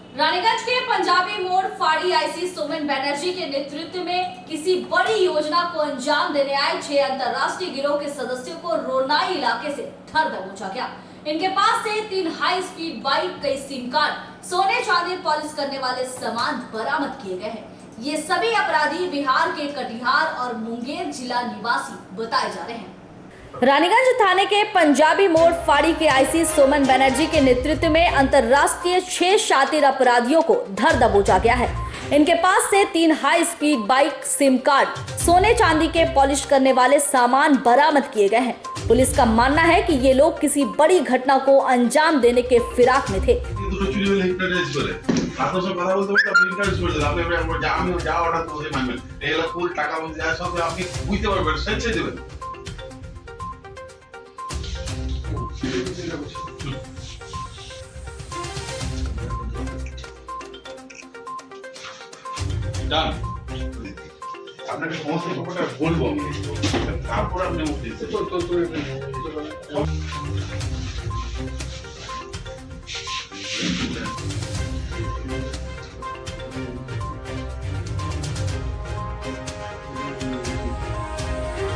रानीगंज के पंजाबी मोड़ फाड़ी आईसी सोमेन बनर्जी के नेतृत्व में किसी बड़ी योजना को अंजाम देने आए 6 अंतर्राष्ट्रीय गिरोह के सदस्यों को रोनाई इलाके से धर दबोचा गया। इनके पास से 3 हाई स्पीड बाइक, कई सिम कार्ड, सोने चांदी पॉलिश करने वाले सामान बरामद किए गए हैं। ये सभी अपराधी बिहार के कटिहार और मुंगेर जिला निवासी बताए जा रहे हैं। रानीगंज थाने के पंजाबी मोड़ फाड़ी के आईसी सोमन बनर्जी के नेतृत्व में अंतर्राष्ट्रीय 6 शातिर अपराधियों को धर दबोचा गया है। इनके पास से 3 high speed bike, SIM card, सोने चांदी के पॉलिश करने वाले सामान बरामद किए गए हैं। पुलिस का मानना है कि ये लोग किसी बड़ी घटना को अंजाम देने के फिराक में थे। আপনাকে সমস্ত ব্যাপারটা বলবো আমি, তারপর আপনি মুখ দিতে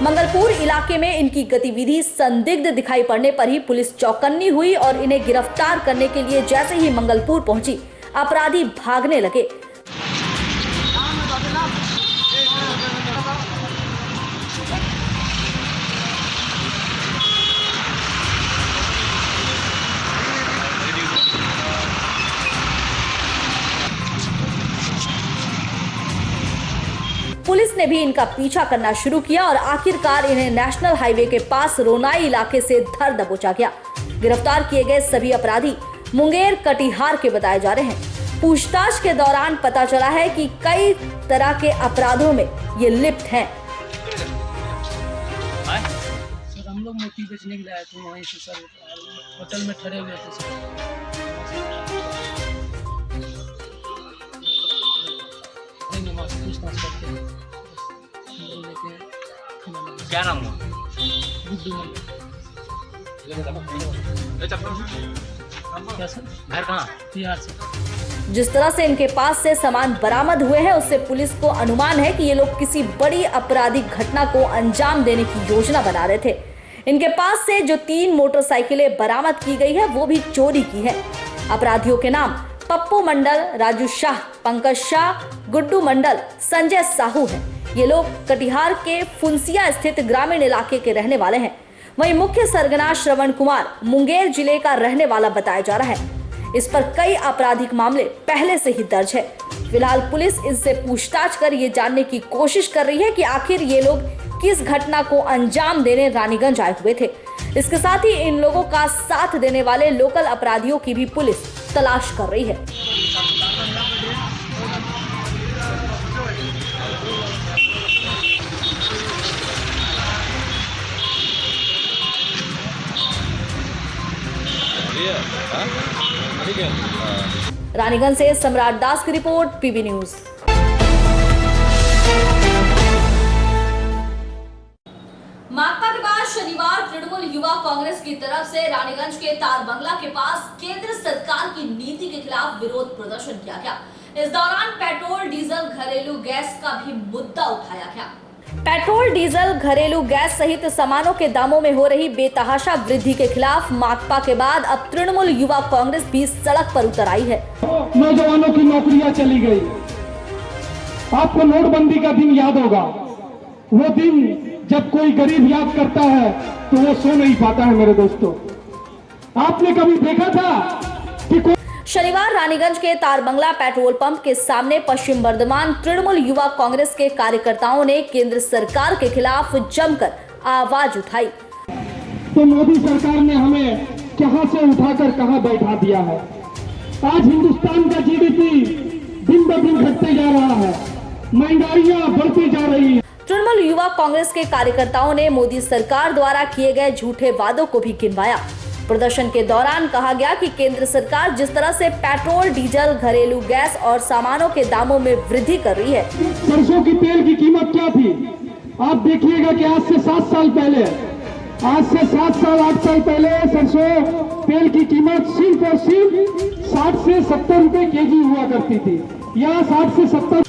मंगलपुर इलाके में इनकी गतिविधि संदिग्ध दिखाई पड़ने पर ही पुलिस चौकन्नी हुई और इन्हें गिरफ्तार करने के लिए जैसे ही मंगलपुर पहुंची, अपराधी भागने लगे। पुलिस ने भी इनका पीछा करना शुरू किया और आखिरकार इन्हें नेशनल हाईवे के पास रोनाई इलाके से धर दबोचा गया। गिरफ्तार किए गए सभी अपराधी मुंगेर, कटिहार के बताए जा रहे हैं। पूछताछ के दौरान पता चला है कि कई तरह के अपराधों में ये लिप्त हैं। सर हम लोग मोती बेचने के लिए आए थे, वहीं से सर होटल में ठहरे हुए थे सर। क्या नाम हुआ? क्या सर? घर कहाँ? बिहार से। जिस तरह से इनके पास से सामान बरामद हुए हैं, उससे पुलिस को अनुमान है कि ये लोग किसी बड़ी आपराधिक घटना को अंजाम देने की योजना बना रहे थे। इनके पास से जो 3 मोटरसाइकिलें बरामद की गई है, वो भी चोरी की है। अपराधियों के नाम पप्पू मंडल, राजू शाह, पंकज शाह, गुड्डू मंडल, संजय साहू है। ये लोग कटिहार के फुंसिया स्थित ग्रामीण इलाके के रहने वाले हैं। वहीं मुख्य सरगना श्रवण कुमार मुंगेर जिले का रहने वाला बताया जा रहा है। इस पर कई आपराधिक मामले पहले से ही दर्ज है। फिलहाल पुलिस इनसे पूछताछ कर ये जानने की कोशिश कर रही है कि आखिर ये लोग किस घटना को अंजाम देने रानीगंज आए हुए थे। इसके साथ ही इन लोगों का साथ देने वाले लोकल अपराधियों की भी पुलिस तलाश कर रही है। रानीगंज से सम्राट दास की रिपोर्ट, पीबी न्यूज। माकपा के बाद शनिवार तृणमूल युवा कांग्रेस की तरफ से रानीगंज के तार बंगला के पास केंद्र सरकार की नीति के खिलाफ विरोध प्रदर्शन किया गया। इस दौरान पेट्रोल, डीजल, घरेलू गैस का भी मुद्दा उठाया गया। पेट्रोल, डीजल, घरेलू गैस सहित सामानों के दामों में हो रही बेतहाशा वृद्धि के खिलाफ माकपा के बाद अब तृणमूल युवा कांग्रेस भी सड़क पर उतर आई है। नौजवानों की नौकरियां चली गई। आपको नोटबंदी का दिन याद होगा। वो दिन जब कोई गरीब याद करता है तो वो सो नहीं पाता है। मेरे दोस्तों, आपने कभी देखा था कि शनिवार रानीगंज के तारबंगला पेट्रोल पंप के सामने पश्चिम बर्धमान तृणमूल युवा कांग्रेस के कार्यकर्ताओं ने केंद्र सरकार के खिलाफ जमकर आवाज उठाई। तो मोदी सरकार ने हमें कहां से उठाकर कहां बैठा दिया है। आज हिंदुस्तान का जीडीपी दिन ब दिन घटते जा रहा है, महंगाइयां बढ़ती जा रही है। तृणमूल युवा कांग्रेस के कार्यकर्ताओं ने मोदी सरकार द्वारा किए गए झूठे वादों को भी गिनवाया। प्रदर्शन के दौरान कहा गया कि केंद्र सरकार जिस तरह से पेट्रोल, डीजल, घरेलू गैस और सामानों के दामों में वृद्धि कर रही है। सरसों की तेल की कीमत क्या थी? आप देखिएगा कि आज से 7 साल पहले, आज से 7 साल 8 साल पहले सरसों तेल की कीमत सिर्फ और सिर्फ 60 से 70 रुपए केजी हुआ करती थी, यहाँ 60 से 70।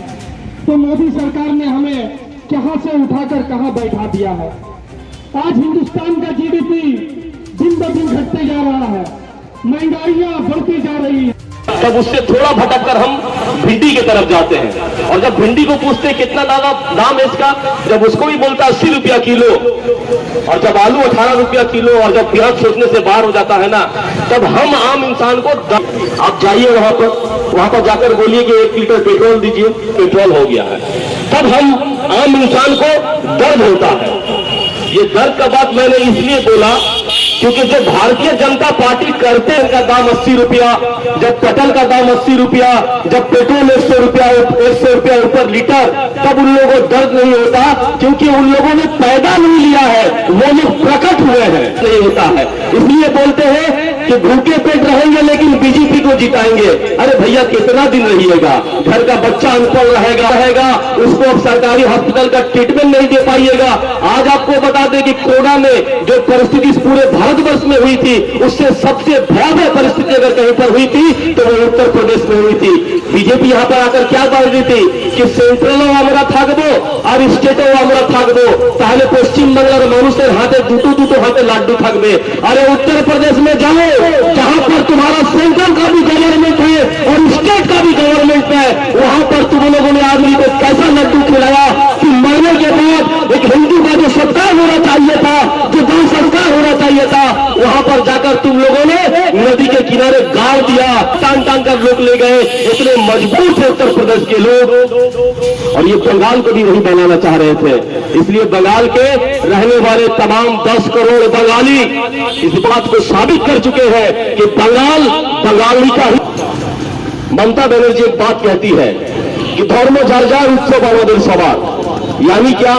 तो मोदी सरकार ने हमें कहां से उठाकर कहां बैठा दिया है। आज हिंदुस्तान का जीडीपी दिन ब दिन घटते जा रहा है, महंगाइयां बढ़ती जा रही है। तब उससे थोड़ा भटककर हम भिंडी की तरफ जाते हैं, और जब भिंडी को पूछते हैं कितना दाम है इसका, जब उसको भी बोलता है 80 रुपया किलो, और जब आलू 18 रुपया किलो, और जब प्याज सोचने से बाहर हो जाता है ना, तब हम आम इंसान को आप जाइए वहां पर जाकर बोलिए कि 1 लीटर पेट्रोल दीजिए, पेट्रोल हो गया है। तब हम आम इंसान को दर्द होता है। ये दर्द का बात मैंने इसलिए बोला क्योंकि जो भारतीय जनता पार्टी करते हैं इनका दाम 80 रुपया, जब पेट्रोल का दाम 80 रुपया, जब पेट्रोल 100 रुपया ऊपर लीटर, तब उन लोगों को दर्द नहीं होता, क्योंकि उन लोगों ने पैदा नहीं लिया है, वो लोग प्रकट हुए हैं, नहीं होता है। इसलिए बोलते हैं कि भूखे पेट रहेंगे लेकिन बीजेपी को जिताएंगे। अरे भैया कितना दिन रहिएगा, घर का बच्चा अनपढ़ रहेगा, उसको अब सरकारी हॉस्पिटल का ट्रीटमेंट नहीं दे पाइएगा। आज आपको बता दें कि कोरोना में जो परिस्थिति पूरे भारतवर्ष में हुई थी, उससे सबसे भयावह परिस्थिति अगर कहीं पर हुई थी तो वो उत्तर प्रदेश में हुई थी। बीजेपी यहां पर आकर क्या बोल रही थी कि सेंट्रलो আমরা থাকবো আর স্টেটও আমরা থাকবো, তাহলে পশ্চিমবাংলার মানুষের হাতে দুটো হাতে লাড্ডু থাকবে। अरे उत्तर प्रदेश में जाओ जहां पर तुम्हारा सेंट्रल का भी गवर्नमेंट है और स्टेट का भी गवर्नमेंट है, वहां पर तुम लोगों ने आदमी को कैसा लड्डू खिलाया कि मरने के बाद एक हिंदू का जो सत्कार होना चाहिए था, जो दाह संस्कार होना चाहिए था, वहां पर जाकर तुम लोगों ने नदी के किनारे गाड़ दिया, टांग कर लोग ले गए। इतने मजबूर थे उत्तर प्रदेश के लोग, और ये बंगाल को भी वही बनाना चाह रहे थे। इसलिए बंगाल के रहने वाले तमाम 10 करोड़ बंगाली इस बात को साबित कर चुके हैं कि बंगाली का ही। ममता बनर्जी एक बात कहती है कि धर्म जार उत्सव আমাদের সবার, यानी क्या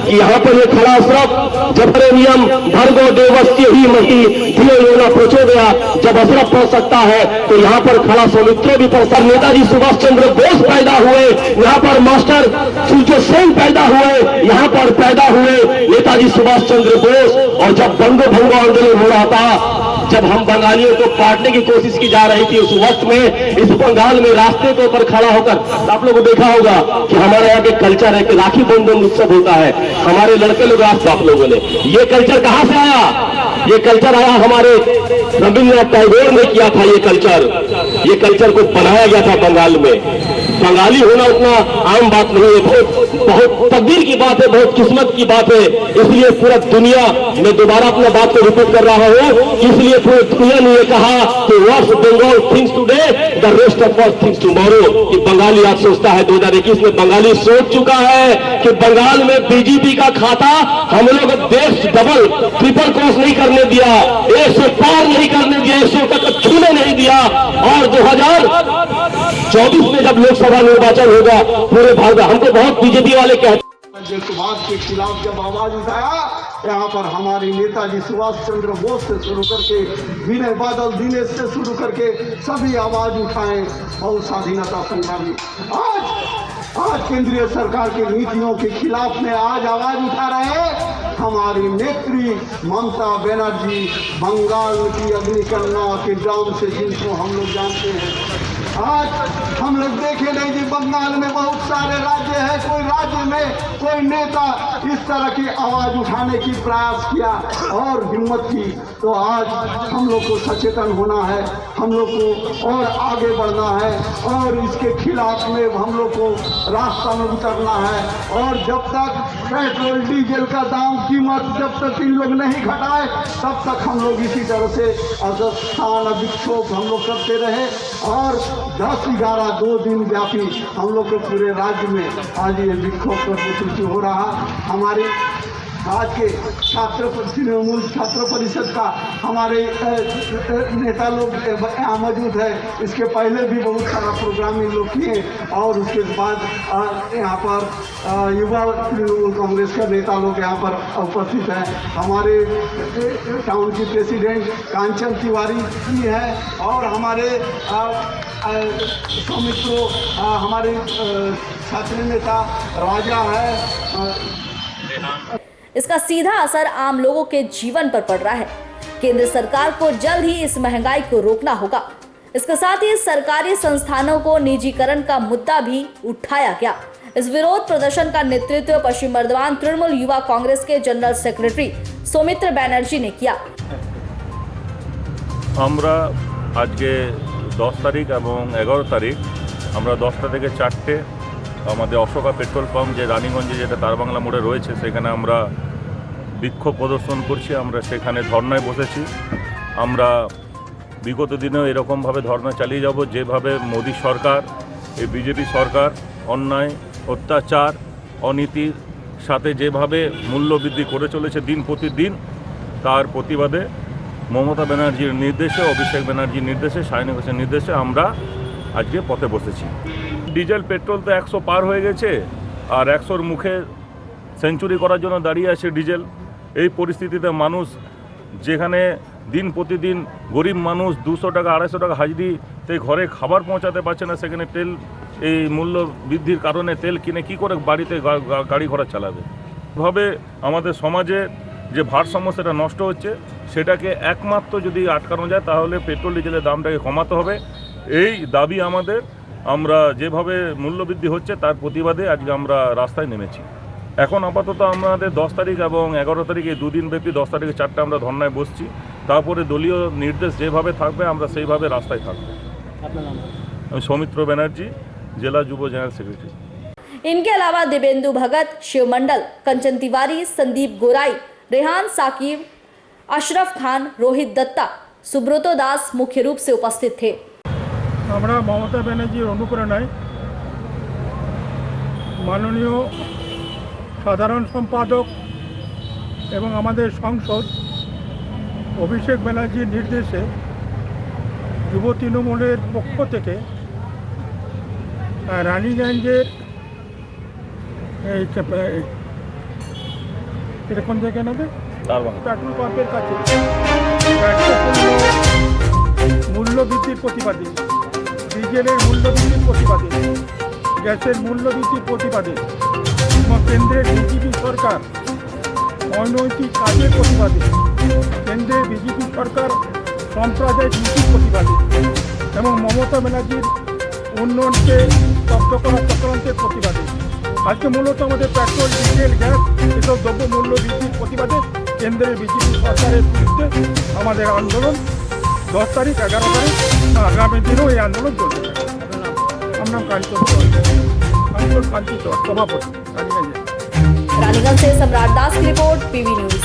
कि यहाँ पर ये खड़ा अशरफ जब नियम भर्गो देवस्य ही मही धियो योना पहुंचो गया, जब अशरफ पहुंच सकता है तो यहाँ पर खड़ा सौमित्रो भी पहुंच। नेताजी सुभाष चंद्र बोस पैदा हुए, यहाँ पर मास्टर सूर्य सेन पैदा हुए, यहाँ पर पैदा हुए नेताजी सुभाष चंद्र बोस। और जब बंगो भंगो आंदोलन हो रहा था, जब हम बंगालियों को काटने की कोशिश की जा रही थी, उस वक्त में इस बंगाल में रास्ते के ऊपर खड़ा होकर आप लोगों को देखा होगा कि हमारे यहाँ के कल्चर है कि राखी बंधन उत्सव होता है, हमारे लड़के लोग रास्ते, आप लोगों ने ये कल्चर कहां से आया? ये कल्चर आया हमारे रविंद्रनाथ टैगोर ने किया था। ये कल्चर को बनाया गया था बंगाल में। बंगाली होना उतना आम बात नहीं है, बहुत तकदीर की बात है, बहुत किस्मत की बात है। इसलिए पूरा दुनिया, मैं दोबारा अपना बात को रिपीट कर रहा हूँ, इसलिए पूरी दुनिया ने कहा कि what Bengal thinks today the rest of us thinks tomorrow, कि बंगाली आज सोचता है, 2021 में बंगाली सोच चुका है कि बंगाल में बीजेपी का खाता हम लोग देश डबल ट्रिपल क्रॉस नहीं करने दिया, 100 पार नहीं करने दिया, 100 तक छूने नहीं दिया। और 2024 में जब लोकसभा निर्वाचन होगा पूरे भारत, हमको बहुत बीजेपी वाले कहते सुभाष के खिलाफ जब आवाज उठाया, यहाँ पर हमारे नेताजी सुभाष चंद्र बोस से शुरू करके विनय बादल दिनेश से शुरू करके सभी आवाज उठाए और स्वाधीनता संग्रामी आज केंद्रीय सरकार की नीतियों के खिलाफ में आज आवाज उठा रहे हैं हमारी नेत्री ममता बनर्जी, बंगाल की अग्निकन्या के नाम से जिनको हम लोग जानते हैं। आज हम लोग देखे नहीं कि बंगाल में बहुत सारे राज्य हैं, कोई राज्य में कोई नेता इस तरह की आवाज उठाने की प्रयास किया और हिम्मत की। तो आज हम लोग को सचेतन होना है, हम लोग को और आगे बढ़ना है और इसके खिलाफ में हम लोग को रास्ता में उतरना है। और जब तक पेट्रोल डीजल का दाम कीमत जब तक इन लोग नहीं घटाए, तब तक हम लोग इसी तरह से अवस्थान विक्षोभ हम लोग करते रहे। और 10-11 2 दिन व्यापी हम लोग के पूरे राज्य में आज ये विक्षोभ कर्मसूची हो रहा। हमारे आज के तृणमूल छात्र परिषद का हमारे नेता लोग यहाँ मौजूद है। इसके पहले भी बहुत सारा प्रोग्राम इन लोग किए और उसके बाद यहाँ पर युवा तृणमूल कांग्रेस के नेता लोग यहाँ पर उपस्थित हैं। हमारे टाउन की प्रेसिडेंट कांचन तिवारी भी है और हमारे सौमित्रो हमारे छात्र नेता राजा है। इसका सीधा असर आम लोगों के जीवन पर पड़ रहा है। केंद्र सरकार को जल्द ही इस महंगाई को रोकना होगा। इसके साथ ही सरकारी संस्थानों को निजीकरण का मुद्दा भी उठाया गया। इस विरोध प्रदर्शन का नेतृत्व पश्चिम बर्धमान तृणमूल युवा कांग्रेस के जनरल सेक्रेटरी सौमित्र बैनर्जी ने किया। আমরা আজকে 10 তারিখ এবং 11 তারিখ আমরা 10টা থেকে 4টে আমাদের অশোকা পেট্রোল পাম্প যে রানীগঞ্জে যেটা তারবাংলা মোড়ে রয়েছে সেখানে আমরা বিক্ষোভ প্রদর্শন করছি। আমরা সেখানে ধর্নায় বসেছি। আমরা বিগত দিনেও এরকমভাবে ধর্না চালিয়ে যাব, যেভাবে মোদী সরকার, এই বিজেপি সরকার অন্যায়, অত্যাচার, অনীতির সাথে যেভাবে মূল্যবৃদ্ধি করে চলেছে দিন প্রতিদিন, তার প্রতিবাদে মমতা ব্যানার্জির নির্দেশে, অভিষেক ব্যানার্জির নির্দেশে, শাহিনী ঘোষের নির্দেশে আমরা আজকে পথে বসেছি। ডিজেল পেট্রোল তো 100 পার হয়ে গেছে, আর 100-র মুখে সেঞ্চুরি করার জন্য দাঁড়িয়ে আছে ডিজেল। এই পরিস্থিতিতে মানুষ যেখানে দিন প্রতিদিন গরিব মানুষ 200 টাকা 250 টাকা হাজিরিতে ঘরে খাবার পৌঁছাতে পারছে না, সেখানে তেল এই মূল্য বৃদ্ধির কারণে তেল কিনে কি করে বাড়িতে গাড়ি ঘোড়া চালাবে। এভাবে আমাদের সমাজে যে ভারসাম্য সেটা নষ্ট হচ্ছে, সেটাকে একমাত্র যদি আটকানো যায় তাহলে পেট্রোল ডিজেলের দামটাকে কমাতে হবে। এই দাবি আমাদের। আমরা যেভাবে মূল্যবৃদ্ধি হচ্ছে তার প্রতিবাদে আজকে আমরা রাস্তায় নেমেছি। এখন আপাতত আমাদের 10 তারিখ এবং 11 তারিখ এই দুদিন ব্যাপী 10 তারিখে 4টা আমরা ধর্নায় বসছি। তারপরে দলীয় নির্দেশ যেভাবে থাকবে আমরা সেইভাবে রাস্তায় থাকবো। আমি সৌমিত্র ব্যানার্জি, জেলা যুব জেনারেল सेक्रेटरी। इनके अलावा दिवेंदु भगत, शिव मंडल, कंचन तिवारी, संदीप गोराई, रेहान साकिब, अशरफ खान, रोहित दत्ता, सुब्रतो दास मुख्य रूप से उपस्थित थे। আমরা মমতা ব্যানার্জির অনুপ্রেরণায় মাননীয় সাধারণ সম্পাদক এবং আমাদের সংসদ অভিষেক ব্যানার্জির নির্দেশে যুব তৃণমূলের পক্ষ থেকে রানীগঞ্জের এটা কোন জায়গায় নেবে পেট্রোল পাম্পের কাছে মূল্য বৃদ্ধির প্রতিবাদে, ডিজেলের মূল্য বৃদ্ধির প্রতিবাদে, গ্যাসের মূল্য বৃদ্ধির প্রতিবাদে এবং কেন্দ্রের বিজেপি সরকার অনৈতিক কাজের প্রতিবাদে, কেন্দ্রের বিজেপি সরকার সাম্প্রদায়িক নীতির প্রতিবাদে এবং মমতা ব্যানার্জির উন্নয়নকে স্তব্ধ করার চক্রান্তের প্রতিবাদে আজকে মূলত আমাদের পেট্রোল, ডিজেল, গ্যাস এসব দ্রব্য মূল্য বৃদ্ধির প্রতিবাদে কেন্দ্রের বিজেপি সরকারের বিরুদ্ধে আমাদের আন্দোলন 10 তারিখ 11 তারিখ আগামী দিনেও এই আন্দোলন চলবে। আমার নাম কাঞ্চন শান্তি সভাপতি রানীগঞ্জ। रानीगंज से सम्राट दास की report, PV news.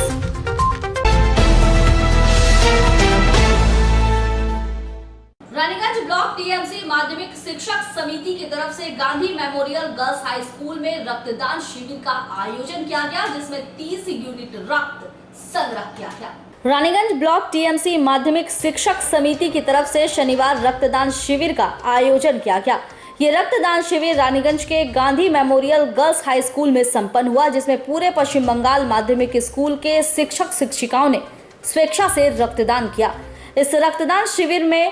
Raniganj block TMC माध्यमिक शिक्षक समिति की तरफ से Gandhi memorial girls high school में रक्तदान शिविर का आयोजन किया गया, जिसमें 30 यूनिट रक्त संग्रह किया गया। रानीगंज ब्लॉक टीएमसी माध्यमिक शिक्षक समिति की तरफ से शनिवार रक्तदान शिविर का आयोजन किया गया। ये रक्तदान शिविर रानीगंज के Gandhi memorial girls high school में संपन्न हुआ, जिसमें पूरे पश्चिम बंगाल माध्यमिक स्कूल के शिक्षक शिक्षिकाओं ने स्वेच्छा से रक्तदान किया। इस रक्तदान शिविर में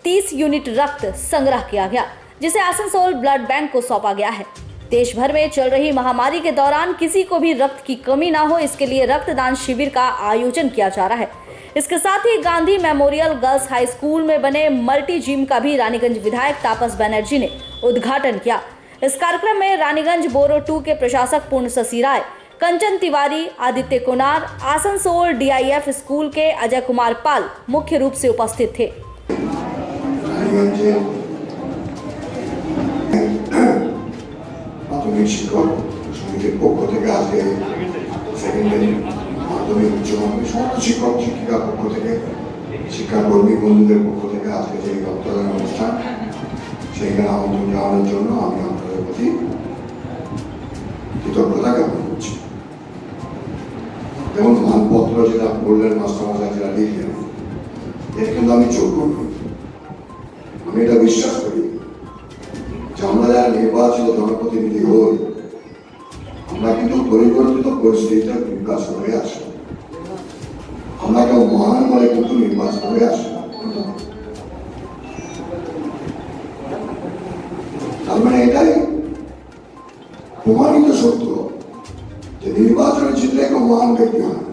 30 यूनिट रक्त संग्रह किया गया, जिसे आसनसोल ब्लड बैंक को सौंपा गया है। देश भर में चल रही महामारी के दौरान किसी को भी रक्त की कमी ना हो, इसके लिए रक्तदान शिविर का आयोजन किया जा रहा है। इसके साथ ही Gandhi memorial girls high school में बने मल्टी जिम का भी रानीगंज विधायक तापस बनर्जी ने उद्घाटन किया। इस कार्यक्रम में रानीगंज बोरो 2 के प्रशासक पूर्ण शशि राय, कंचन तिवारी, आदित्य कुनार, आसनसोल DIF स्कूल के अजय कुमार पाल मुख्य रूप से उपस्थित थे। মাধ্যমিক শিক্ষক সমিতির পক্ষ থেকে আজকে সেকেন্ডারি মাধ্যমিক উচ্চ মাধ্যমিক সমস্ত শিক্ষক শিক্ষিকার পক্ষ থেকে, শিক্ষাকর্মী বন্ধুদের পক্ষ থেকে আজকে যে রক্তদান অনুষ্ঠান সেইখানে আমন্ত্রণ জানানোর জন্য আমি আপনাদের প্রতি কৃতজ্ঞতা জ্ঞাপন করছি। যেমন মানপত্র যেটা বললেন মাস্টারমশাই যেটা লিখলেন, এর কিন্তু আমি যোগ্য নই। আমি এটা বিশ্বাস করি যে আমরা যারা নির্বাচিত জনপ্রতিনিধি হই, আমরা কিন্তু পরিবর্তিত পরিস্থিতিতে নির্বাচন হয়ে আসি। আমরা কেউ মহান বলে কিন্তু নির্বাচন হয়ে আসি। তার মানে এটাই প্রমাণিত সত্য যে নির্বাচনে জিতলে কেউ মহান ব্যক্তি হয়।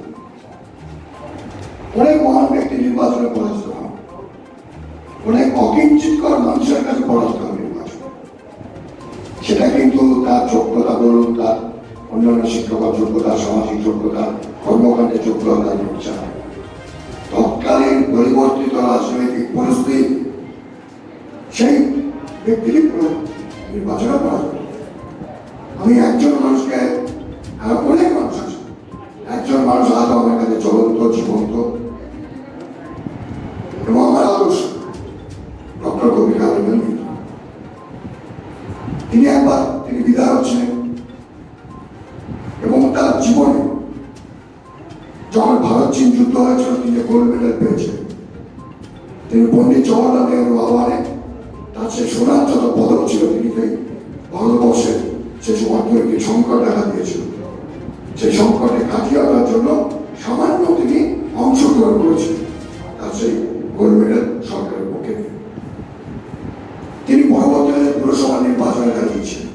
অনেক মহান ব্যক্তি নির্বাচনে পরাজিত হয়, অনেক অকিঞ্চিতকর মানুষের কাছে পরাস্ত হবে নির্বাচন। সেটা কিন্তু তার যোগ্যতা বলুন, তার অন্যান্য শিক্ষাগত যোগ্যতা, সামাজিক যোগ্যতা, কর্মকাণ্ডের যোগ্যতা হচ্ছে না। তৎকালীন পরিবর্তিত রাজনৈতিক পরিস্থিতি সেই ব্যক্তিকে নির্বাচনে পরাস্ত। আমি একজন মানুষকে, অনেক মানুষ আছে, একজন মানুষ আজ আমার কাছে চলন্ত, জীবন্ত এবং আমার আদর্শ ডক্টর কবি কাজী নজরুল। তিনি বিধায়ক ছিলেন এবং তার জীবনে যখন ভারত চীন যুদ্ধ হয়েছিল তিনি গোল্ড মেডেল পেয়েছিলেন। তিনি পণ্ডিত জওয়াহরলাল নেহরু আহ্বানে তার সে সোনার যত পদক ছিল তিনি ভারতবর্ষের সে সময় একটি সংকট দেখা দিয়েছিল। সেই সংকটে কাটিয়ে ওঠার জন্য সামান্য তিনি অংশগ্রহণ করেছিলেন তার সেই গোল্ড মেডেল সরকারের পক্ষে নিয়ে। তিনি পরবর্তীকালে পুরসভা নির্বাচনে দাঁড়িয়েছিলেন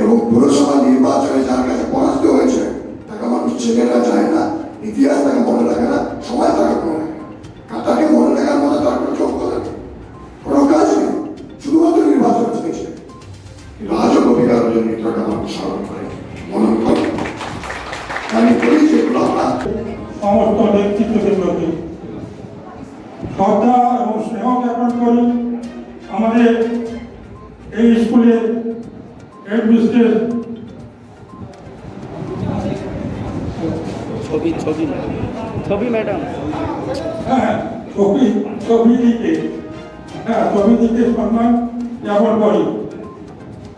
এবং পুরসভা নির্বাচনে যার কাছে পরাজিত হয়েছে তাকে মানুষ চেনেরা যায় না, ইতিহাস তাকে মনে রাখে না, সময় তাকে মনে রাখে না। তাকে মনে রাখার মতো তার কোনো যোগ্যতা নেই, কোনো কাজ নেই, শুধুমাত্র নির্বাচন চেয়েছিলেন। কিন্তু আজও কবি কাজী নৃত্যটা মানুষ স্মরণ করে, মনন করে। আমি বলি যেগুলো আমরা সমস্ত ব্যক্তিত্বদের প্রতি শ্রদ্ধা এবং স্নেহ জ্ঞাপন করি। আমাদের এই স্কুলের হেডমিস্ট্রেস ছবি ম্যাডাম ছবি দিকে সম্মান জ্ঞাপন করি।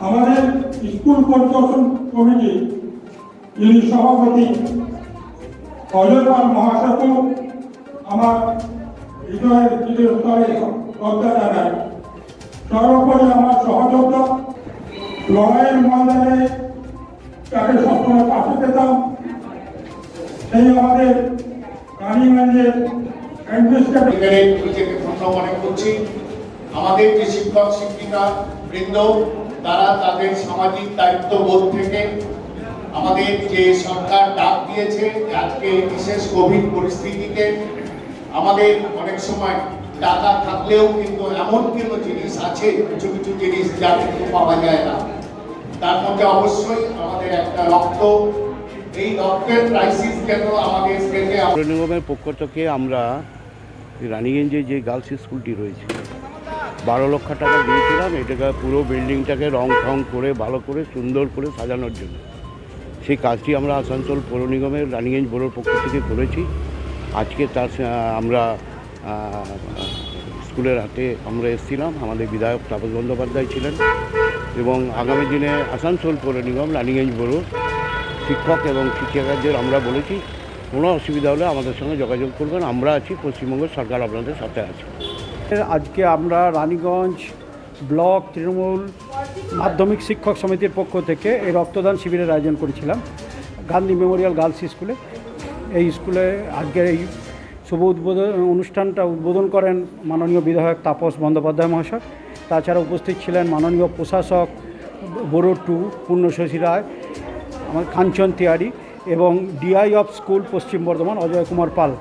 আমাদের স্কুল পরিদর্শন কমিটি যিনি সভাপতি অজয় পাল মহাশয়কে আমার হৃদয়ের স্তরে শ্রদ্ধা জানাই। সর্বোপরি আমার সহযোদ্ধা লড়াইয়ের ময়দানে তাকে সবসময় পাশে পেতাম, সেই আমাদের রানীগঞ্জের নিজেকে ধন্য মনে করছি। আমাদের যে শিক্ষক শিক্ষিকা বৃন্দ তারা তাদের সামাজিক দায়িত্ববোধ থেকে আমাদের যে সরকার ডাক দিয়েছে আজকে বিশেষ কোভিড পরিস্থিতিতে আমাদের অনেক সময় টাকা থাকলেও কিন্তু এমন কিছু জিনিস আছে, কিছু কিছু জিনিস যা কিন্তু পাওয়া যায় না। তার মধ্যে অবশ্যই আমাদের একটা রক্ত, এই রক্তের ক্রাইসিস কেন আমাদের স্টেটে পৌর নিগমের পক্ষ থেকে আমরা রানীগঞ্জে যে গার্লস স্কুলটি রয়েছে 12 লক্ষ টাকা দিয়েছিলাম এটাকে পুরো বিল্ডিংটাকে রং ঠং করে ভালো করে সুন্দর করে সাজানোর জন্য। সেই কাজটি আমরা আসানসোল পৌর নিগমের রানীগঞ্জ বড়োর পক্ষ থেকে করেছি। আজকে তার আমরা স্কুলের হাতে আমরা এসেছিলাম, আমাদের বিধায়ক তাপস বন্দ্যোপাধ্যায় ছিলেন এবং আগামী দিনে আসানসোল পৌর নিগম রানীগঞ্জ বড়োর শিক্ষক এবং শিক্ষিকাদের আমরা বলেছি কোনো অসুবিধা হলে আমাদের সঙ্গে যোগাযোগ করবেন, আমরা আছি, পশ্চিমবঙ্গ সরকার আপনাদের সাথে আছে। আজকে আমরা রানীগঞ্জ ব্লক তৃণমূল মাধ্যমিক শিক্ষক সমিতির পক্ষ থেকে এই রক্তদান শিবিরের আয়োজন করেছিলাম গান্ধী মেমোরিয়াল গার্লস স্কুলে। এই স্কুলে আজকের এই শুভ অনুষ্ঠানটা উদ্বোধন করেন মাননীয় বিধায়ক তাপস বন্দ্যোপাধ্যায় মহাশয়। তাছাড়া উপস্থিত ছিলেন মাননীয় প্রশাসক বড়ো 2 পূর্ণশশী রায়, আমার কাঞ্চন তিয়ারি এবং ডিআই অফ স্কুল পশ্চিম বর্ধমান অজয় কুমার পাল।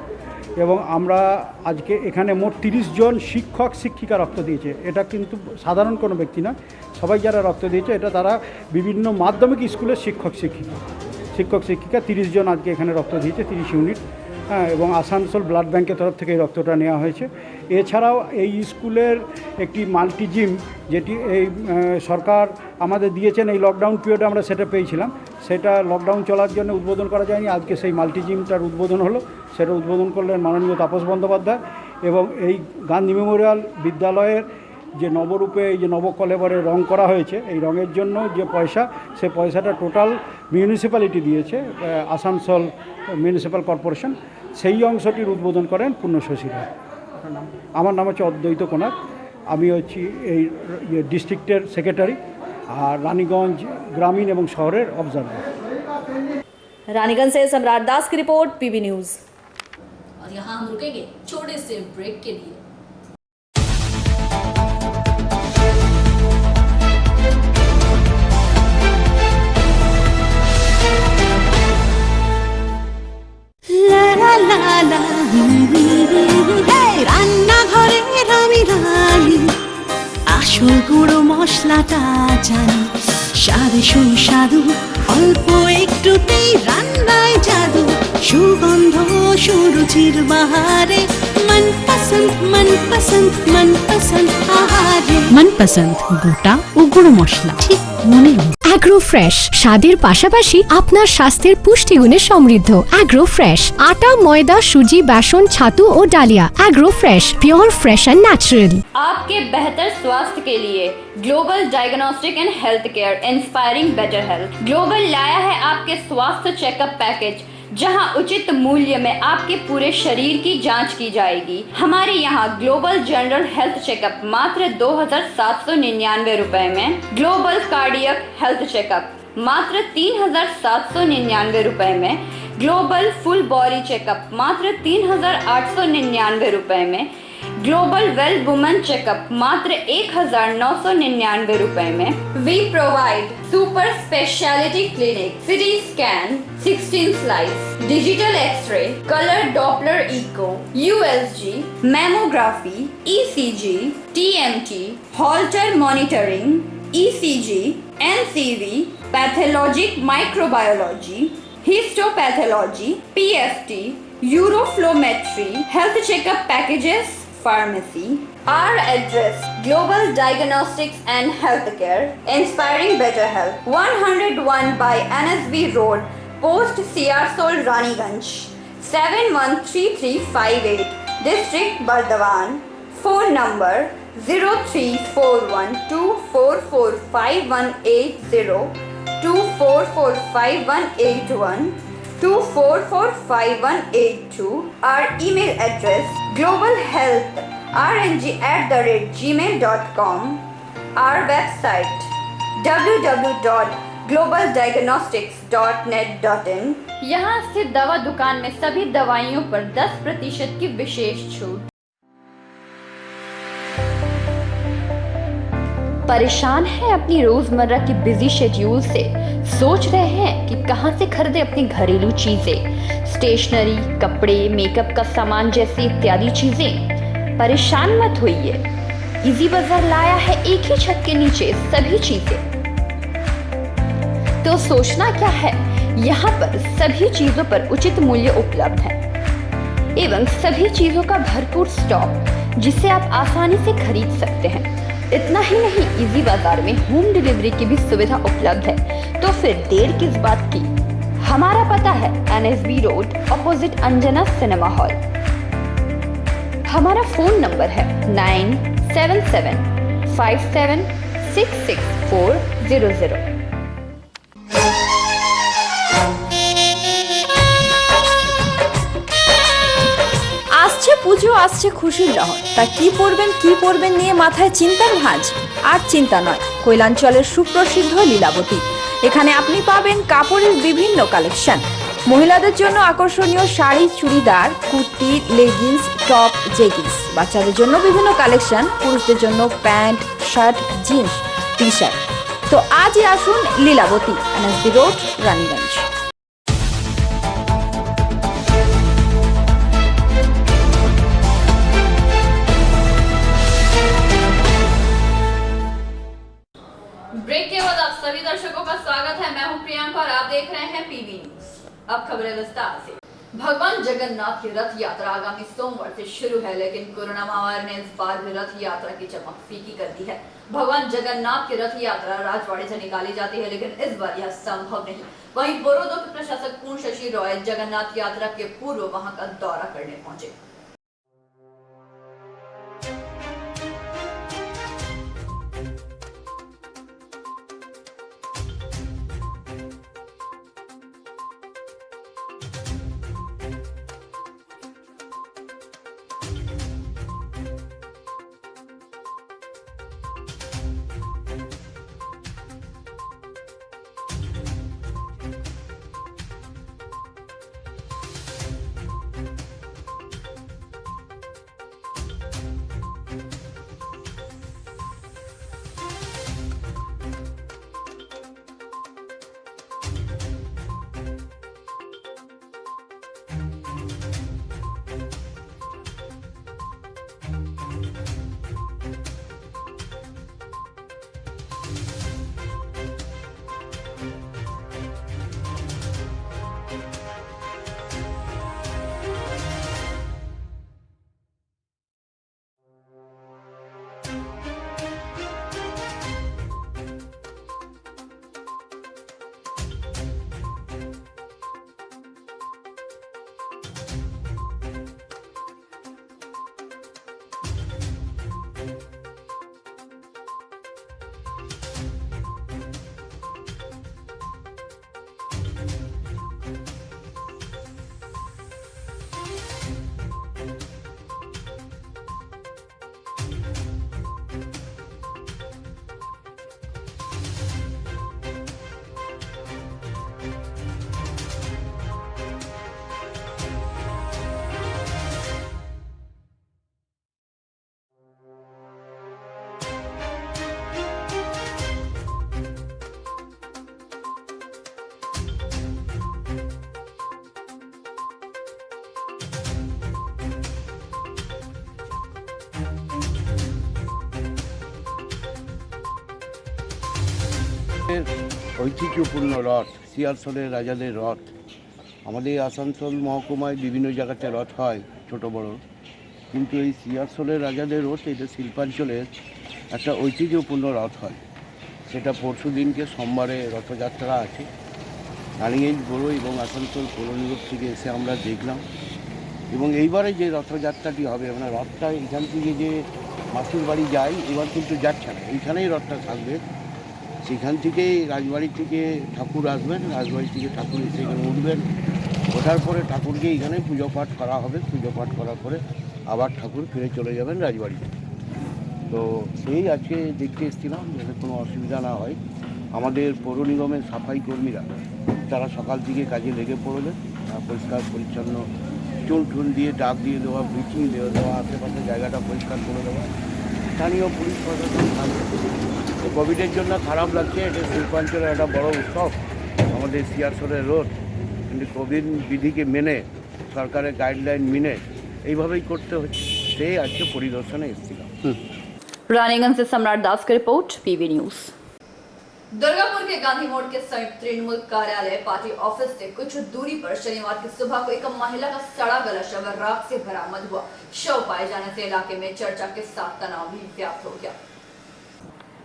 এবং আমরা আজকে এখানে মোট 30 জন শিক্ষক শিক্ষিকা রক্ত দিয়েছে। এটা কিন্তু সাধারণ কোনো ব্যক্তি না, সবাই যারা রক্ত দিয়েছে এটা তারা বিভিন্ন মাধ্যমিক স্কুলের শিক্ষক শিক্ষিকা 30 জন আজকে এখানে রক্ত দিয়েছে, 30 ইউনিট। এবং আসানসোল ব্লাড ব্যাংকের তরফ থেকে এই রক্তটা নেওয়া হয়েছে। এছাড়াও এই স্কুলের একটি মাল্টি জিম যেটি এই সরকার আমাদের দিয়েছেন, এই লকডাউন পিরিয়ডে আমরা সেটা পেয়েছিলাম, সেটা লকডাউন চলার জন্য উদ্বোধন করা যায়নি। আজকে সেই মাল্টি জিমটার উদ্বোধন হলো, সেটা উদ্বোধন করলেন মাননীয় তাপস বন্দ্যোপাধ্যায়। এবং এই গান্ধী মেমোরিয়াল বিদ্যালয়ের যে নবরূপে এই যে নবকলেবরে রং করা হয়েছে, এই রঙের জন্য যে পয়সা, সে পয়সাটা টোটাল মিউনিসিপ্যালিটি দিয়েছে, আসানসোল মিউনিসিপ্যাল কর্পোরেশন। সেই অংশটির উদ্বোধন করেন পূর্ণশশী রায়। আমার নাম হচ্ছে অদ্বৈত কোনার, আমি হচ্ছি এই ডিস্ট্রিক্টের সেক্রেটারি আর रानीगंज ग्रामीण एवं शहरेर ऑब्जर्वर। रानीगंज से सम्राट दास की रिपोर्ट, पीबी न्यूज। और यहाँ हम रुकेंगे छोटे से ब्रेक के लिए। ला ला ला ला, रान्ना घरे আসল গুঁড়ো মশলাটা জানি, স্বাদে সুস্বাদু অল্প একটুতেই রান্নায় জাদু, সুগন্ধ সুরুচির বাহারে মনপসন্দ মনপসন্দ মনপসন্দ আহারে। মনপসন্দ গোটা ও গুঁড়ো মশলা ঠিক মনে। অ্যাগ্রো ফ্রেশ স্বাদের পাশাপাশি আপনার স্বাস্থ্যের পুষ্টিগুণে সমৃদ্ধ। অ্যাগ্রো ফ্রেশ আটা, ময়দা, সুজি, बेसन, ছাতু ও ডালিয়া। Agro fresh pure fresh and natural. आपके बेहतर स्वास्थ्य के लिए global diagnostic and health care inspiring better health global लाया है आपके स्वास्थ्य चेकअप पैकेज, जहां उचित मूल्य में आपके पूरे शरीर की जांच की जाएगी। हमारे यहां ग्लोबल जनरल हेल्थ चेकअप मात्र 2,799 रुपए में, ग्लोबल कार्डियक हेल्थ चेकअप मात्र 3,799 रुपए में, ग्लोबल फुल बॉडी चेकअप मात्र 3,899 रुपए में, ग्लोबल वेल वुमेन चेकअप मात्र 1,999 रुपए में। We provide super speciality clinic, CT scan, 16 slice, digital X-ray, colour Doppler echo, USG, mammography, ECG, TMT, Holter monitoring, ECG, NCV, pathologic microbiology, histopathology, PFT, uroflowmetry, health checkup packages, pharmacy. Our address: Global Diagnostics and Healthcare, inspiring better health. 101 by NSB Road, Post Siarsol, Raniganj, 713358, District Bardhaman. Phone number 0341244580, 244581, 244582. Our email address: globalhealthrng@gmail.com. Our website: www.globaldiagnostics.net.in. यहाँ स्थित दवा दुकान में सभी दवाइयों पर 10% की विशेष छूट। परेशान है अपनी रोजमर्रा की बिजी शेड्यूल से? सोच रहे हैं कि कहां से खरीदें अपनी घरेलू चीजें, स्टेशनरी, कपड़े, मेकअप का सामान जैसी इत्यादि चीजें? परेशान मत होइए, इजी बाजार लाया है एक ही छत के नीचे सभी चीजें। तो सोचना क्या है, यहाँ पर सभी चीजों पर उचित मूल्य उपलब्ध है एवं सभी चीजों का भरपूर स्टॉक, जिसे आप आसानी से खरीद सकते हैं। इतना ही नहीं, इजी बाजार में होम डिलीवरी की भी सुविधा उपलब्ध है। तो फिर देर किस बात की? हमारा पता है NSB road, opposite Anjana cinema hall. हमारा फोन नंबर है 9775766400। আসছে পুজো, আসছে খুশির লহর, তা কি পরবেন নিয়ে মাথায় চিন্তার ভাঁজ। আর চিন্তা নয়, কৈলাঞ্চলের সুপ্রসিদ্ধ লীলাবতী। এখানে আপনি পাবেন কাপড়ের বিভিন্ন কালেকশন, মহিলাদের জন্য আকর্ষণীয় sari, churidar, kurti, leggings, top, jeggings, বাচ্চাদের জন্য বিভিন্ন কালেকশন, পুরুষদের জন্য pant, shirt, jeans, T shirt. তো আজই আসুন Lilavati, NSB road, Raniganj. Break के बाद आप सभी दर्शकों का स्वागत है। मैं हूं प्रियंका और आप देख रहे हैं PB न्यूज। अब खबरें विस्तार से। भगवान जगन्नाथ की रथ यात्रा आगामी सोमवार से शुरू है, लेकिन कोरोना महामारी ने इस बार भी रथ यात्रा की चमक फीकी कर दी है। भगवान जगन्नाथ की रथ यात्रा राजवाड़े से निकाली जाती है, लेकिन इस बार यह संभव नहीं। वहीं बोरोदो के प्रशासक पूर्ण शशि रॉय जगन्नाथ यात्रा के पूर्व वहां का दौरा करने पहुंचे। ঐতিহ্যপূর্ণ রথ, সিয়ারসোলের রাজাদের রথ। আমাদের আসানসোল মহকুমায় বিভিন্ন জায়গাতে রথ হয় ছোট বড়, কিন্তু এই সিয়ারসোলের রাজাদের রথ এটা শিল্পাঞ্চলের একটা ঐতিহ্যপূর্ণ রথ হয়। সেটা পরশু দিনকে সোমবারে রথযাত্রা আছে। রানিগঞ্জ বড় এবং আসানসোল পৌরনিগম থেকে এসে আমরা দেখলাম, এবং এইবারে যে রথযাত্রাটি হবে মানে রথটা এখান থেকে যে মাসির বাড়ি যায় এবার কিন্তু যাচ্ছে না, এইখানেই রথটা থাকবে। সেখান থেকেই রাজবাড়ি থেকে ঠাকুর আসবেন, রাজবাড়ি থেকে ঠাকুর এসে এখানে উঠবেন, ওঠার পরে ঠাকুরকে এখানে পুজো পাঠ করা হবে। পুজো পাঠ করার পরে আবার ঠাকুর ফিরে চলে যাবেন রাজবাড়িতে। তো সেই আজকে দেখতে এসেছিলাম যাতে কোনো অসুবিধা না হয়। আমাদের পৌর নিগমের সাফাই কর্মীরা তারা সকাল থেকে কাজে লেগে পড়বে, পরিষ্কার পরিচ্ছন্ন চুল টুল দিয়ে ডাক দিয়ে দেওয়া, ব্লিচিং দিয়ে দেওয়া, আশেপাশে জায়গাটা পরিষ্কার করে দেওয়া। স্থানীয় পুলিশ প্রশাসন থাকবে। কোভিডের জন্য খারাপ লাগছে, এটা শিল্পাঞ্চলের একটা বড় উৎসব আমাদের সিয়ারসোলের রোড, কিন্তু কোভিড বিধিকে মেনে সরকারের গাইডলাইন মেনে এইভাবেই করতে হচ্ছে। সেই আজকে পরিদর্শনে এসেছিলাম। रानीगंज से सम्राट दास की रिपोर्ट, पीवी न्यूज। दुर्गापुर के गांधी मोड़ के समीप तृणमूल कार्यालय पार्टी ऑफिस से कुछ दूरी पर शनिवार की सुबह को एक महिला का सड़ा गला शव राख से बरामद हुआ। शव पाए जाने से इलाके में चर्चा के साथ तनाव भी व्याप्त हो गया।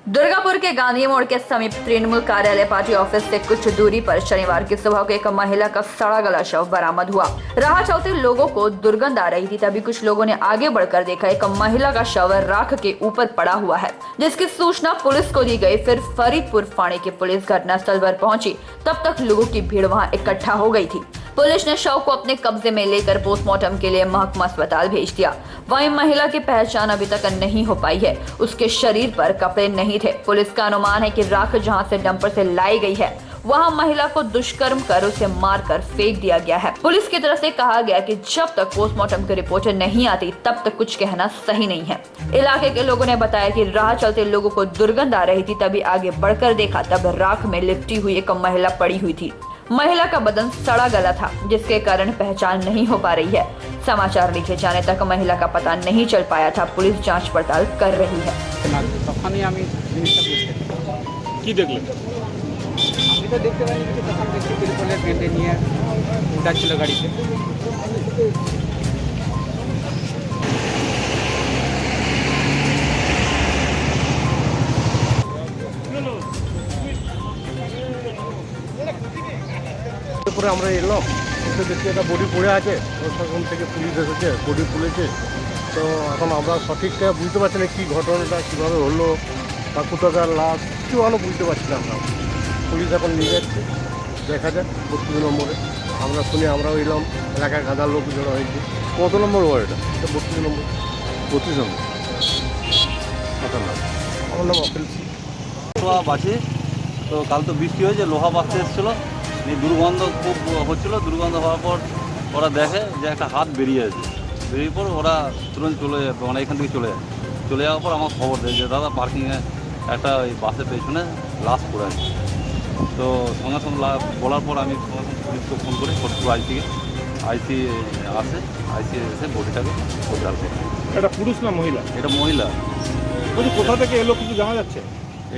दुर्गापुर के गांधी मोड़ के समीप तृणमूल कार्यालय पार्टी ऑफिस से कुछ दूरी पर शनिवार की सुबह को एक महिला का सड़ा गला शव बरामद हुआ। राह चलते लोगों को दुर्गंध आ रही थी, तभी कुछ लोगों ने आगे बढ़कर देखा एक महिला का शव राख के ऊपर पड़ा हुआ है, जिसकी सूचना पुलिस को दी गई। फिर फरीदपुर फाणी की पुलिस घटनास्थल पर पहुंची, तब तक लोगों की भीड़ वहां इकट्ठा हो गई थी। पुलिस ने शव को अपने कब्जे में लेकर पोस्टमार्टम के लिए महकमा अस्पताल भेज दिया। वहीं महिला की पहचान अभी तक नहीं हो पाई है, उसके शरीर पर कपड़े नहीं थे। पुलिस का अनुमान है कि राख जहां से डंपर से लाई गई है वहां महिला को दुष्कर्म कर उसे मारकर फेंक दिया गया है। पुलिस की तरफ से कहा गया कि जब तक पोस्टमार्टम की रिपोर्ट नहीं आती तब तक कुछ कहना सही नहीं है। इलाके के लोगों ने बताया कि राह चलते लोगों को दुर्गंध आ रही थी, तभी आगे बढ़कर देखा तब राख में लिपटी हुई एक महिला पड़ी हुई थी। महिला का बदन सड़ा गला था, जिसके कारण पहचान नहीं हो पा रही है। समाचार लिखे जाने तक महिला का पता नहीं चल पाया था। पुलिस जांच पड़ताल कर रही है। তো দেখতে পাইনি কিছু, তখন দেখছি তিরপলের বেঁধে নিয়ে উঠাচ্ছিল গাড়িতে। তারপরে আমরা এলাম, এসে দেখছি একটা বডি পড়ে আছে, প্রশাসন থেকে পুলিশ এসেছে, বডি তুলেছে। তো এখন আমরা সঠিকটা বুঝতে পারছি না কী ঘটনাটা কীভাবে হলো বা কোথাকার লাশ, কিছু ভালো বুঝতে পারছি না আমরা। পুলিশ এখন নিয়ে যাচ্ছে, দেখা যাক 32 নম্বরে। আমরা শুনে আমরাও এলাম, এলাকায় গাদার লোক জড়ো হয়েছে। কত নম্বর ওয়ার্ড এটা? 32 নম্বর। 32 নম্বর। আপনার নাম? আমার নাম অখিল সিং। বাসে তো কাল তো বৃষ্টি হয়েছে, লোহা বাসতে এসেছিলো, দুর্গন্ধ খুব হচ্ছিলো। দুর্গন্ধ হওয়ার পর ওরা দেখে যে একটা হাত বেরিয়ে আছে। বেরিয়ে পর ওরা তুরন্ত চলে যাবে, মানে এখান থেকে চলে যায়। চলে যাওয়ার পর আমার খবর দেয় যে দাদা পার্কিংয়ে একটা ওই বাসের পেছনে লাশ পড়ে আছে। তো সঙ্গে সঙ্গে বলার পর আমি সঙ্গে সঙ্গে পুলিশকে ফোন করি, ফরিদপুর আইসি আসে, আইসি এসে বডিটাকে উদ্ধার করে। এটা পুরুষ না মহিলা? এটা মহিলা। বলছি কোথা থেকে এলো কিছু জানা যাচ্ছে?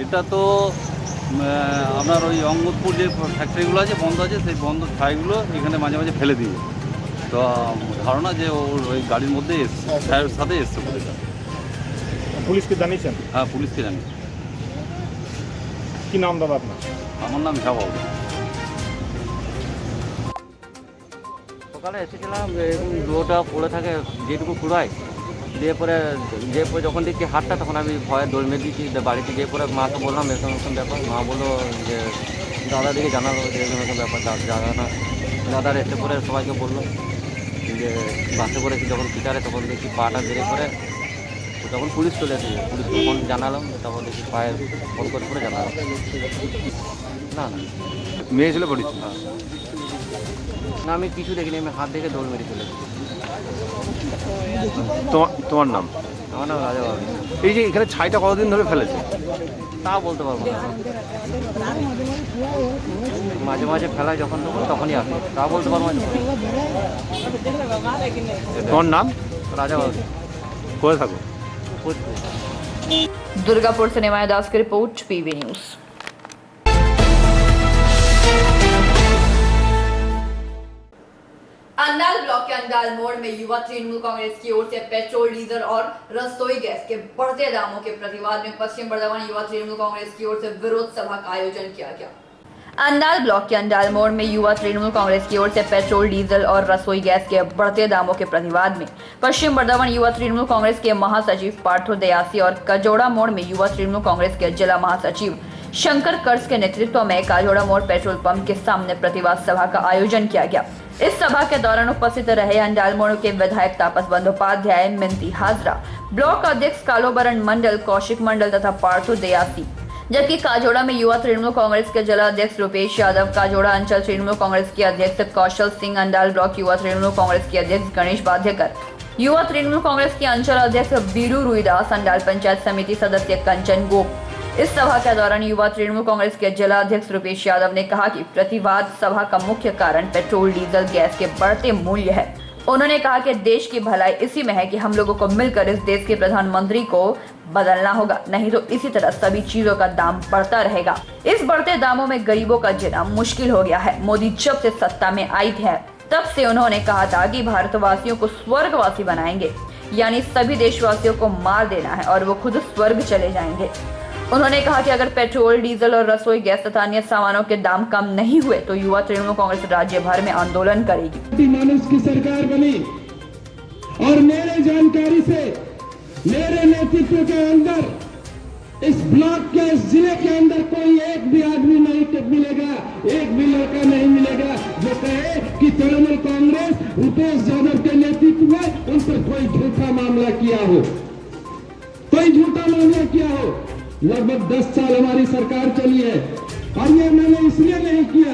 এটা তো আপনার ওই অঙ্গদপুর যে ফ্যাক্টরিগুলো আছে বন্ধ আছে, সেই বন্ধ ছাইগুলো এখানে মাঝে মাঝে ফেলে দিয়ে। তো ধারণা যে ওর ওই গাড়ির মধ্যে এসছে, ছায়ের সাথে এসছে বডিটা। পুলিশকে জানিয়েছেন? হ্যাঁ, পুলিশকে জানি। কী নাম দাদা আপনার? আমার নাম ঝাবাবু। সকালে এসেছিলাম, এরকম লোটা পড়ে থাকে যেটুকু কুড়ায়, দিয়ে পরে যখন দেখছি হাতটা তখন আমি ভয়ে দৌড় মেরে দিয়েছি বাড়িতে। গিয়ে পরে মাকে বললাম এরকম এরকম ব্যাপার। মা বললো যে দাদাদিকে জানালো যে এরকম এরকম ব্যাপার, জানা দাদার এসে পরে সবাইকে বললো যে বাসে করে যখন পিটারে তখন দেখি পাটা বেড়ে করে, তখন পুলিশ চলে এসেছে। পুলিশ তখন জানালাম, তখন দেখি পায়ে ফোন করে পরে জানালাম। না না মেয়ে ছিল পড়েছি। হ্যাঁ না, আমি কিছু দেখিনি, আমি হাত দেখে দৌড় মেরে চলে এসেছি। তোমার নাম? আমার নাম রাজা বাবু। এই যে এখানে ছাইটা কতদিন ধরে ফেলেছে তা বলতে পারবো না, মাঝে মাঝে ফেলায় যখন তখনই আসে, তা বলতে পারবো না। তোমার নাম? রাজা বাবু। কোথায় থাকো? दुर्गापुर से निमाया दास की report, PV news. Andal block के अंडाल मोड़ में युवा तृणमूल कांग्रेस की ओर से पेट्रोल, डीजल और रसोई गैस के बढ़ते दामों के प्रतिवाद में पश्चिम बर्धमान युवा तृणमूल कांग्रेस की ओर से विरोध सभा का आयोजन किया गया। अंडाल ब्लॉक के अंडाल मोड़ में युवा तृणमूल कांग्रेस की ओर से पेट्रोल, डीजल और रसोई गैस के बढ़ते दामों के प्रतिवाद में पश्चिम बर्धमान युवा तृणमूल कांग्रेस के महासचिव पार्थो दयासी और काजोड़ा मोड़ में युवा तृणमूल कांग्रेस के जिला महासचिव शंकर कर्स के नेतृत्व में काजोड़ा मोड़ पेट्रोल पंप के सामने प्रतिवाद सभा का आयोजन किया गया। इस सभा के दौरान उपस्थित रहे अंडाल मोड़ के विधायक तापस बंदोपाध्याय, मिंती हाजरा, ब्लॉक अध्यक्ष कालोबरण मंडल, कौशिक मंडल तथा पार्थो दयासी, जबकि काजोड़ा में युवा तृणमूल कांग्रेस के जिला अध्यक्ष रुपेश यादव, काजोड़ा अंचल तृणमूल कांग्रेस के अध्यक्ष कौशल सिंह, अंडाल ब्लॉक युवा तृणमूल कांग्रेस के अध्यक्ष गणेश बाध्यकर, युवा तृणमूल कांग्रेस के अंचल अध्यक्ष बीरू रुईदास, अंडाल पंचायत समिति सदस्य कंचन गोप। इस सभा के दौरान युवा तृणमूल कांग्रेस के जिला अध्यक्ष रुपेश यादव ने कहा कि प्रतिवाद सभा का मुख्य कारण पेट्रोल, डीजल, गैस के बढ़ते मूल्य है। उन्होंने कहा कि देश की भलाई इसी में है कि हम लोगों को मिलकर इस देश के प्रधानमंत्री को बदलना होगा, नहीं तो इसी तरह सभी चीजों का दाम बढ़ता रहेगा। इस बढ़ते दामों में गरीबों का जीना मुश्किल हो गया है। मोदी जब से सत्ता में आई है तब से उन्होंने कहा था कि भारतवासियों को स्वर्गवासी बनाएंगे, यानी सभी देशवासियों को मार देना है और वो खुद स्वर्ग चले जाएंगे। उन्होंने कहा कि अगर पेट्रोल, डीजल और रसोई गैस तथा अन्य सामानों के दाम कम नहीं हुए तो युवा तृणमूल कांग्रेस राज्य भर में आंदोलन करेगी। मानस की सरकार बनी और मेरे जानकारी से मेरे नेतृत्व के अंदर इस ब्लॉक के, इस जिले के अंदर कोई एक भी आदमी नहीं मिलेगा, एक भी लड़का नहीं मिलेगा जो कहे कि तृणमूल कांग्रेस रुपेश यादव के नेतृत्व में उन पर कोई झूठा मामला किया हो, कोई झूठा मामला किया हो। लगभग 10 साल हमारी सरकार चली है और ये मैंने इसलिए नहीं किया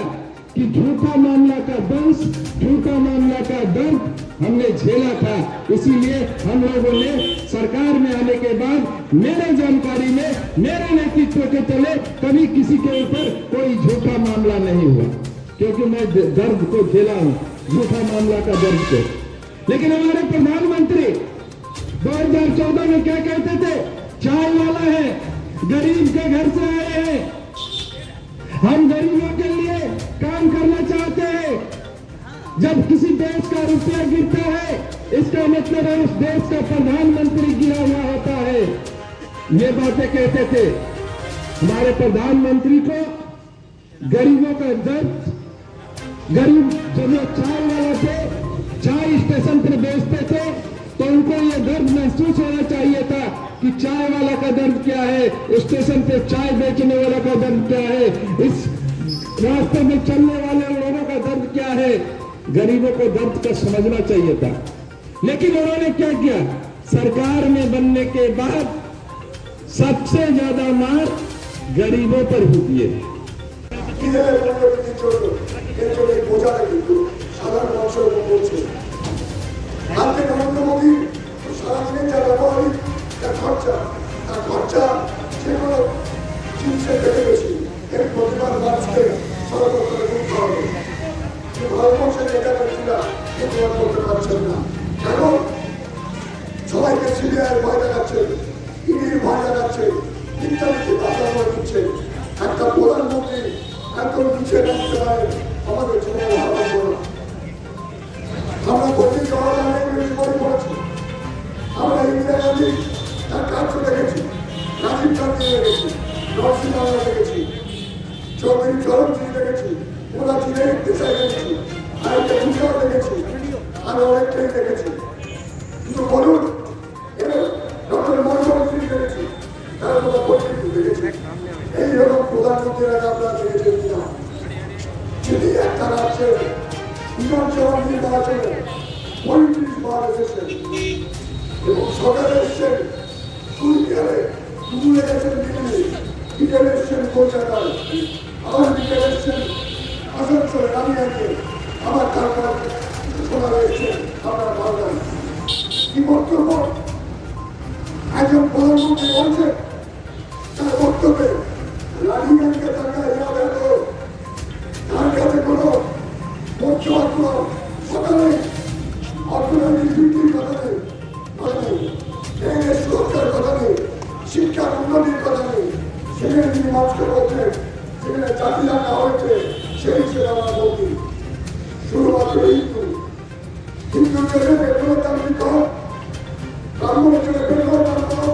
कि झूठा मामला का दंश, झूठा मामला का दर्द हमने झेला था। इसीलिए हम लोगों ने सरकार में आने के बाद मेरे जानकारी में, मेरे नेतृत्व के तले कभी किसी के ऊपर कोई झूठा मामला नहीं हुआ, क्योंकि मैं दर्द को झेला हूँ, झूठा मामला का दर्द को। लेकिन हमारे प्रधानमंत्री 2014 में क्या कहते थे? चाय वाला है, गरीब के घर से आए हैं, हम गरीबों के लिए काम करना चाहते हैं। जब किसी देश का रुपया गिरता है इसका मतलब है उस देश का प्रधानमंत्री गिरा हुआ होता है। ये बातें कहते थे। हमारे प्रधानमंत्री को गरीबों का दर्द, गरीब जो लोग चाय वाला थे, चाय स्टेशन पर बेचते थे, तो उनको ये दर्द महसूस होना चाहिए था कि चाय वाला का दर्द क्या है, स्टेशन पे चाय बेचने वाला का दर्द क्या है, इस रास्ते में चलने वाले लोगों का दर्द क्या है। गरीबों को दर्द का समझना चाहिए था। लेकिन उन्होंने क्या किया? सरकार में बनने के बाद सबसे ज्यादा मार गरीबों पर होती है। সবাইকে সিবিআই ভয় দেখাচ্ছে, ইডির ভয় দেখাচ্ছে, ইত্যাদি বাধা দিচ্ছে। একটা প্রধানমন্ত্রী এত নিচে নামতে পারে আমাদের জন্য ভালো না। আমরা বলছি জওয়াহরলাল নেহরু বই পড়েছি, আমরা ইন্দিরা গান্ধী তার কার্য দেখেছি, রাজীব গান্ধী দেখেছি, নরসিংহ দেখেছি, চৌধুরী চরণজী দেখেছি, মোদাজি দেশাই দেখেছি, আরেকটা মুখাও দেখেছি, আরো অনেকটাই দেখেছি। কিন্তু বলুন ডক্টর মনমোহন সিং দেখেছি, তার মতো পরিস্থিতি দেখেছি। এই হল প্রধানমন্ত্রীরা আপনারা দেখেছেন না। যদি একটা রাজ্যের বিধানসভা নির্বাচনে 35 বার এসেছেন এবং সকালে এসছেন কুড়িয়ারে, দুপুরে গেছেন দিল্লি, বিকেলে এসছেন কলকাতায়, আবার বিকেলে এসছেন আসানসোলে, রানিয়াকে, আবার তারপর শোনা এসছেন আপনারা ভাবলেন কি বক্তব্য একজন প্রধানমন্ত্রী বলছে। তার বক্তব্যে রানিয়াকে তাকায় যাবে তো তার কাছে কোনো পক্ষপাত কথা নেই, অর্থনৈতিক বৃদ্ধির কথা নেই, সুরক্ষার কথা নেই, শিক্ষার উন্নতির কথা নেই। সেখানে তিনি মানুষকে বলছেন, সেখানে জাতি রাখা হয়েছে, সেই ছেলেরা বলতি শুরুমাত্র হিন্দু হিন্দু জন্য পেট্রোলের দাম কম, ব্রাহ্মণের জন্য পেট্রোলের দাম কম,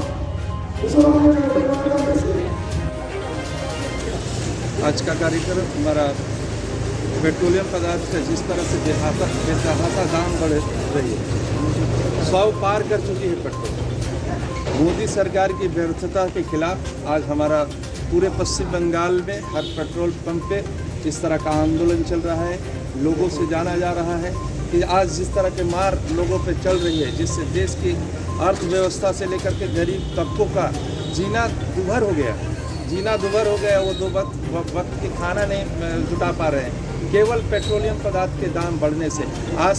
मुसलमानों के पेट्रोल दाम बेसी। आज का कार्यक्रम हमारा पेट्रोलियम पदार्थ से जिस तरह से बेतहाशा दाम बढ़ रही है, 100 पार कर चुकी है पेट्रोल। मोदी सरकार की व्यर्थता के खिलाफ आज हमारा पूरे पश्चिम बंगाल में हर पेट्रोल पंप पे इस तरह का आंदोलन चल रहा है। लोगों से जाना जा रहा है कि आज जिस तरह के मार लोगों पे चल रही है, जिससे देश की अर्थव्यवस्था से लेकर के गरीब तबकों का जीना दुभर हो गया, वो दो वक्त के खाना नहीं जुटा पा रहे हैं केवल पेट्रोलियम पदार्थ के दाम बढ़ने से। आज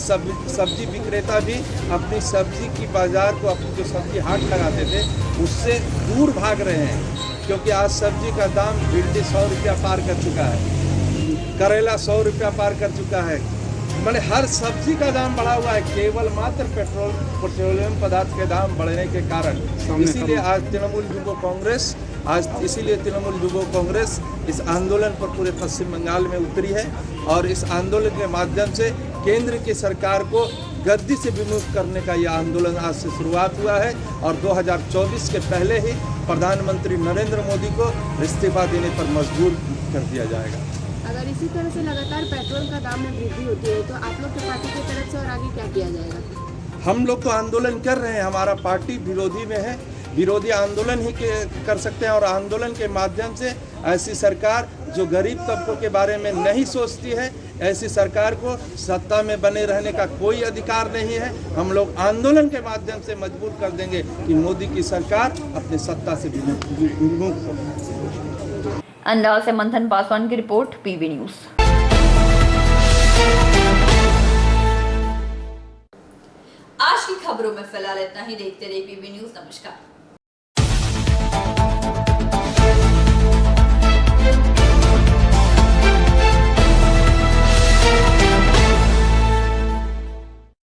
सब्जी विक्रेता भी अपनी सब्जी की बाजार को, अपनी जो सब्जी हाट लगाते थे उससे दूर भाग रहे हैं, क्योंकि आज सब्जी का दाम भिंडी 100 रुपया पार कर चुका है, करेला 100 रुपया पार कर चुका है। मैंने हर सब्जी का दाम बढ़ा हुआ है केवल मात्र पेट्रोलियम पदार्थ के दाम बढ़ने के कारण। इसीलिए आज तृणमूल युवा कांग्रेस इस आंदोलन पर पूरे पश्चिम बंगाल में उतरी है और इस आंदोलन के माध्यम से केंद्र की सरकार को गद्दी से विमुख करने का यह आंदोलन आज से शुरुआत हुआ है और 2024 के पहले ही प्रधानमंत्री नरेंद्र मोदी को इस्तीफा देने पर मजबूर कर दिया जाएगा। अगर इसी तरह से लगातार पेट्रोल का दाम में वृद्धि होती है तो आप लोग की पार्टी की तरफ से और आगे क्या किया जाएगा? हम लोग तो आंदोलन कर रहे हैं, हमारा पार्टी विरोधी में है, विरोधी आंदोलन ही कर सकते हैं और आंदोलन के माध्यम से ऐसी सरकार जो गरीब तबकों के बारे में नहीं सोचती है, ऐसी सरकार को सत्ता में बने रहने का कोई अधिकार नहीं है। हम लोग आंदोलन के माध्यम से मजबूर कर देंगे कि मोदी की सरकार अपनी सत्ता से विमुख हो। अंदाज से मंथन पासवान की रिपोर्ट, पीवी न्यूज। आज की खबरों में फिलहाल इतना ही। देखते रहिए पीवी न्यूज। नमस्कार।